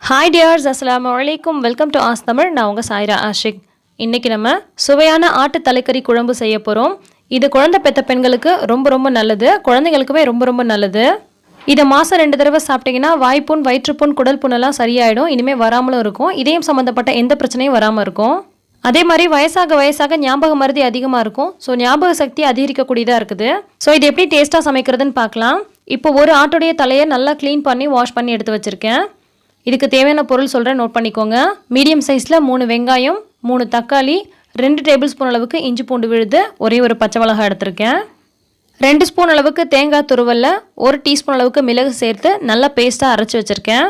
Hi dears, அஸ்ஸலாமு அலைக்கும். Welcome to ஆஸ்தமிழ். நான் உங்கள் சாய்ரா ஆஷிக். இன்றைக்கி நம்ம சுவையான ஆட்டு தலைக்கறி குழம்பு செய்ய போகிறோம். இது குழந்தை பெற்ற பெண்களுக்கு ரொம்ப ரொம்ப நல்லது, குழந்தைங்களுக்குமே ரொம்ப ரொம்ப நல்லது. இதை மாதம் 2 தடவை சாப்பிட்டிங்கன்னா வாய்ப்புண், வயிற்றுப்புண், குடல் புண்ணெல்லாம் சரியாயிடும். இனிமேல் வராமலும் இருக்கும். இதயம் சம்மந்தப்பட்ட எந்த பிரச்சனையும் வராமல் இருக்கும். அதே மாதிரி வயசாக ஞாபக மருதி அதிகமாக இருக்கும். ஸோ ஞாபக சக்தி அதிகரிக்கக்கூடியதாக இருக்குது. ஸோ இது எப்படி டேஸ்ட்டாக சமைக்கிறதுன்னு பார்க்கலாம். இப்போ ஒரு ஆட்டுடைய தலையை நல்லா க்ளீன் பண்ணி வாஷ் பண்ணி எடுத்து வச்சுருக்கேன். இதுக்கு தேவையான பொருள் சொல்கிறேன், நோட் பண்ணிக்கோங்க. மீடியம் சைஸில் 3 வெங்காயம், 3 தக்காளி, 2 டேபிள் ஸ்பூன் அளவுக்கு இஞ்சி பூண்டு விழுது, ஒரே ஒரு பச்சை மிளகாய் எடுத்திருக்கேன். 2 ஸ்பூன் அளவுக்கு தேங்காய் துருவல்ல 1 டீஸ்பூன் அளவுக்கு மிளகு சேர்த்து நல்லா பேஸ்ட்டாக அரைச்சி வச்சுருக்கேன்.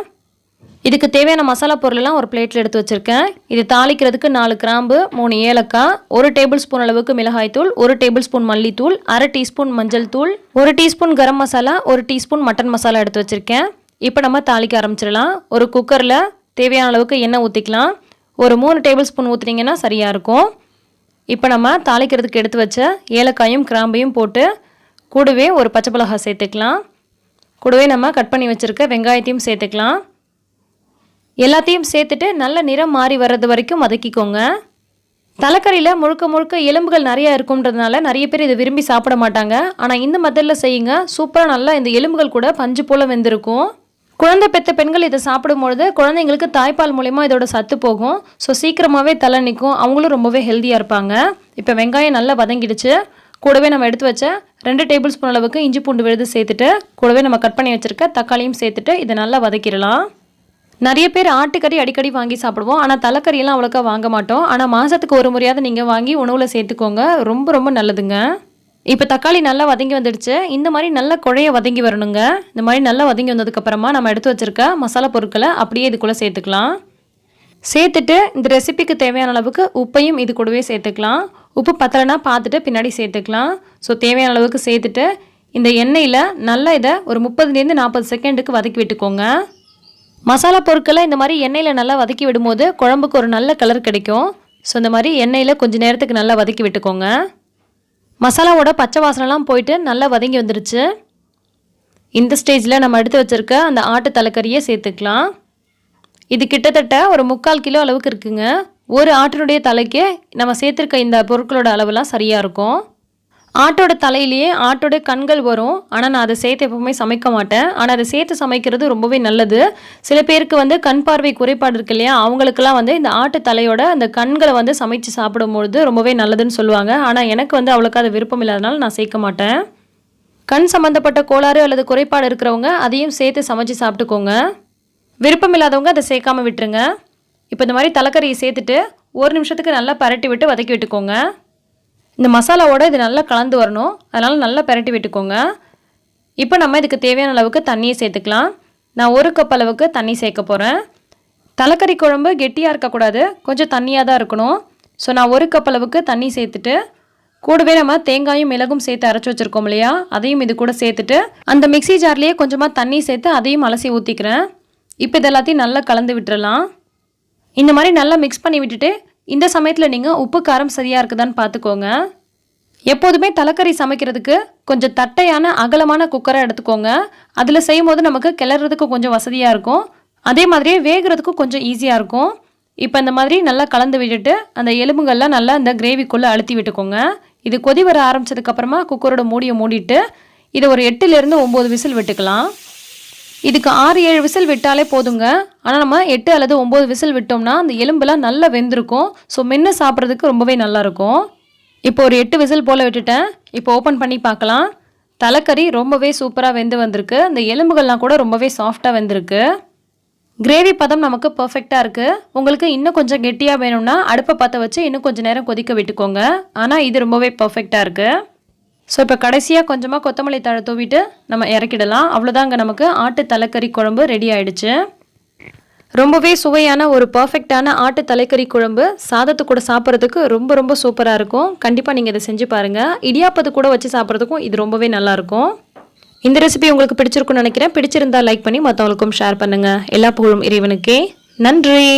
இதுக்கு தேவையான மசாலா பொருளெல்லாம் ஒரு பிளேட்டில் எடுத்து வச்சுருக்கேன். இது தாளிக்கிறதுக்கு 4 கிராம்பு, 3 ஏலக்காய், 1 டேபிள் ஸ்பூன் அளவுக்கு மிளகாய்த்தூள், 1 டேபிள் ஸ்பூன் மல்லித்தூள், 1/2 டீஸ்பூன் மஞ்சள் தூள், 1 teaspoon garam masala, 1 teaspoon mutton masala எடுத்து வச்சுருக்கேன். இப்போ நம்ம தாளிக்க ஆரம்பிச்சிடலாம். ஒரு குக்கரில் தேவையான அளவுக்கு எண்ணெய் ஊற்றிக்கலாம். ஒரு 3 டேபிள் ஸ்பூன் ஊற்றினீங்கன்னா சரியாக இருக்கும். இப்போ நம்ம தாளிக்கிறதுக்கு எடுத்து வச்ச ஏலக்காயும் கிராம்பையும் போட்டு கூடவே ஒரு பச்சை மிளகாய் சேர்த்துக்கலாம். கூடவே நம்ம கட் பண்ணி வச்சுருக்க வெங்காயத்தையும் சேர்த்துக்கலாம். எல்லாத்தையும் சேர்த்துட்டு நல்ல நிறம் மாறி வர்றது வரைக்கும் வதக்கிக்கோங்க. தலைக்கறியில் முழுக்க எலும்புகள் நிறையா இருக்குன்றதுனால நிறைய பேர் இதை விரும்பி சாப்பிட மாட்டாங்க. ஆனால் இந்த மெத்தடில் செய்யுங்க, சூப்பராக நல்லா இந்த எலும்புகள் கூட பஞ்சு போல் வெந்திருக்கும். குழந்தை பெற்ற பெண்கள் இதை சாப்பிடும்பொழுது குழந்தைங்களுக்கு தாய்ப்பால் மூலிமா இதோட சத்து போகும். ஸோ சீக்கிரமாகவே தலை நிற்கும், அவங்களும் ரொம்பவே ஹெல்த்தியாக இருப்பாங்க. இப்போ வெங்காயம் நல்லா வதங்கிடுச்சு. கூடவே நம்ம எடுத்து வச்ச 2 டேபிள் ஸ்பூன் அளவுக்கு இஞ்சி பூண்டு விழுது சேர்த்துட்டு கூடவே நம்ம கட் பண்ணி வச்சுருக்க தக்காளியும் சேர்த்துட்டு இதை நல்லா வதக்கிடலாம். நிறைய பேர் ஆட்டுக்கறி அடிக்கடி வாங்கி சாப்பிடுவோம், ஆனால் தலைக்கறியெல்லாம் அவ்வளோக்கா வாங்க மாட்டோம். ஆனால் மாதத்துக்கு ஒரு முறையாவது நீங்கள் வாங்கி உணவில் சேர்த்துக்கோங்க, ரொம்ப ரொம்ப நல்லதுங்க. இப்போ தக்காளி நல்லா வதங்கி வந்துடுச்சு. இந்த மாதிரி நல்லா குழைய வதங்கி வரணுங்க. இந்த மாதிரி நல்லா வதங்கி வந்ததுக்கப்புறமா நம்ம எடுத்து வச்சுருக்க மசாலா பொருட்களை அப்படியே இதுக்குள்ளே சேர்த்துக்கலாம். சேர்த்துட்டு இந்த ரெசிபிக்கு தேவையான அளவுக்கு உப்பையும் இது கூடவே சேர்த்துக்கலாம். உப்பு பத்தலைன்னா பார்த்துட்டு பின்னாடி சேர்த்துக்கலாம். ஸோ தேவையான அளவுக்கு சேர்த்துட்டு இந்த எண்ணெயில் நல்லா இதை ஒரு 30லேருந்து 40 செகண்டுக்கு வதக்கி விட்டுக்கோங்க. மசாலா பொருட்களை இந்த மாதிரி எண்ணெயில் நல்லா வதக்கி விடும்போது குழம்புக்கு ஒரு நல்ல கலர் கிடைக்கும். ஸோ இந்த மாதிரி எண்ணெயில் கொஞ்சம் நேரத்துக்கு நல்லா வதக்கி விட்டுக்கோங்க. மசாலாவோட பச்சை வாசனைலாம் போயிட்டு நல்லா வதங்கி வந்துருச்சு. இந்த ஸ்டேஜில் நம்ம எடுத்து வச்சுருக்க அந்த ஆட்டு தலைக்கறியை சேர்த்துக்கலாம். இது கிட்டத்தட்ட ஒரு 3/4 கிலோ அளவுக்கு இருக்குங்க. ஒரு ஆட்டினுடைய தலைக்கு நம்ம சேர்த்துருக்க இந்த பொருட்களோட அளவுலாம் சரியாக இருக்கும். ஆட்டோட தலையிலேயே ஆட்டோட கண்கள் வரும். ஆனால் நான் அதை சேர்த்து எப்பவுமே சமைக்க மாட்டேன். ஆனால் அதை சேர்த்து சமைக்கிறது ரொம்பவே நல்லது. சில பேருக்கு கண் பார்வை குறைபாடு இருக்கு இல்லையா, அவங்களுக்கெல்லாம் இந்த ஆட்டு தலையோட அந்த கண்களை சமைச்சு சாப்பிடும்பொழுது ரொம்பவே நல்லதுன்னு சொல்லுவாங்க. ஆனால் எனக்கு அவ்வளோக்கா அது விருப்பம் இல்லாதனால நான் சேர்க்க மாட்டேன். கண் சம்மந்தப்பட்ட கோளாறு அல்லது குறைபாடு இருக்கிறவங்க அதையும் சேர்த்து சமைச்சு சாப்பிட்டுக்கோங்க. விருப்பம் இல்லாதவங்க அதை சேர்க்காம விட்டுருங்க. இப்போ இந்த மாதிரி தலைக்கறியை சேர்த்துட்டு 1 நிமிஷத்துக்கு நல்லா பரட்டி விட்டு வதக்கி விட்டுக்கோங்க. இந்த மசாலாவோட இது நல்லா கலந்து வரணும், அதனால் நல்லா பரட்டி விட்டுக்கோங்க. இப்போ நம்ம இதுக்கு தேவையான அளவுக்கு தண்ணியை சேர்த்துக்கலாம். நான் 1 கப் அளவுக்கு தண்ணி சேர்க்க போகிறேன். தலைக்கறி குழம்பு கெட்டியாக இருக்கக்கூடாது, கொஞ்சம் தண்ணியாக தான் இருக்கணும். ஸோ நான் 1 கப் அளவுக்கு தண்ணி சேர்த்துட்டு கூடவே நம்ம தேங்காயும் மிளகும் சேர்த்து அரைச்சி வச்சுருக்கோம் இல்லையா, அதையும் இது கூட சேர்த்துட்டு அந்த மிக்ஸி ஜார்லேயே கொஞ்சமாக தண்ணி சேர்த்து அதையும் அலசி ஊற்றிக்கிறேன். இப்போ இது எல்லாத்தையும் நல்லா கலந்து விட்டுறலாம். இந்த மாதிரி நல்லா மிக்ஸ் பண்ணி விட்டுட்டு இந்த சமயத்தில் நீங்கள் உப்பு காரம் சரியாக இருக்குதான்னு பார்த்துக்கோங்க. எப்போதுமே தலைக்கறி சமைக்கிறதுக்கு கொஞ்சம் தட்டையான அகலமான குக்கரை எடுத்துக்கோங்க. அதில் செய்யும்போது நமக்கு கிளறதுக்கு கொஞ்சம் வசதியாக இருக்கும், அதே மாதிரியே வேகிறதுக்கும் கொஞ்சம் ஈஸியாக இருக்கும். இப்போ இந்த மாதிரி நல்லா கலந்து விட்டுட்டு அந்த எலும்புகள்லாம் நல்லா இந்த கிரேவிக்குள்ளே அழுத்தி விட்டுக்கோங்க. இது கொதி வர ஆரம்பித்ததுக்கப்புறமா குக்கரோட மூடியை மூடிட்டு இதை ஒரு 8லேருந்து 9 விசில் விட்டுக்கலாம். இதுக்கு 6-7 விசில் விட்டாலே போதுங்க. ஆனால் நம்ம 8 அல்லது 9 விசில் விட்டோம்னா அந்த எலும்பெல்லாம் நல்லா வெந்திருக்கும். ஸோ மென்று சாப்பிட்றதுக்கு ரொம்பவே நல்லாயிருக்கும். இப்போ ஒரு 8 விசில் போல் விட்டுட்டேன். இப்போ ஓப்பன் பண்ணி பார்க்கலாம். தலைக்கறி ரொம்பவே சூப்பராக வெந்து வந்திருக்கு. அந்த எலும்புகள்லாம் கூட ரொம்பவே சாஃப்டாக வெந்திருக்கு. கிரேவி பதம் நமக்கு பர்ஃபெக்டாக இருக்குது. உங்களுக்கு இன்னும் கொஞ்சம் கெட்டியாக வேணும்னா அடுப்பை பற்ற வச்சு இன்னும் கொஞ்சம் நேரம் கொதிக்க விட்டுக்கோங்க. ஆனால் இது ரொம்பவே பர்ஃபெக்டாக இருக்குது. ஸோ இப்போ கடைசியாக கொஞ்சமாக கொத்தமல்லி தழை தூவிட்டு நம்ம இறக்கிடலாம். அவ்வளோதாங்க, நமக்கு ஆட்டு தலைக்கறி குழம்பு ரெடி ஆகிடுச்சு. ரொம்பவே சுவையான ஒரு பர்ஃபெக்டான ஆட்டு தலைக்கறி குழம்பு சாதத்து கூட சாப்பிட்றதுக்கு ரொம்ப ரொம்ப சூப்பராக இருக்கும். கண்டிப்பாக நீங்கள் இதை செஞ்சு பாருங்கள். இடியாப்பத்து கூட வச்சு சாப்பிட்றதுக்கும் இது ரொம்பவே நல்லாயிருக்கும். இந்த ரெசிபி உங்களுக்கு பிடிச்சிருக்குன்னு நினைக்கிறேன். பிடிச்சிருந்தா லைக் பண்ணி மற்றவங்களுக்கும் ஷேர் பண்ணுங்கள். எல்லா புகழும் இறைவனுக்கே. நன்றி.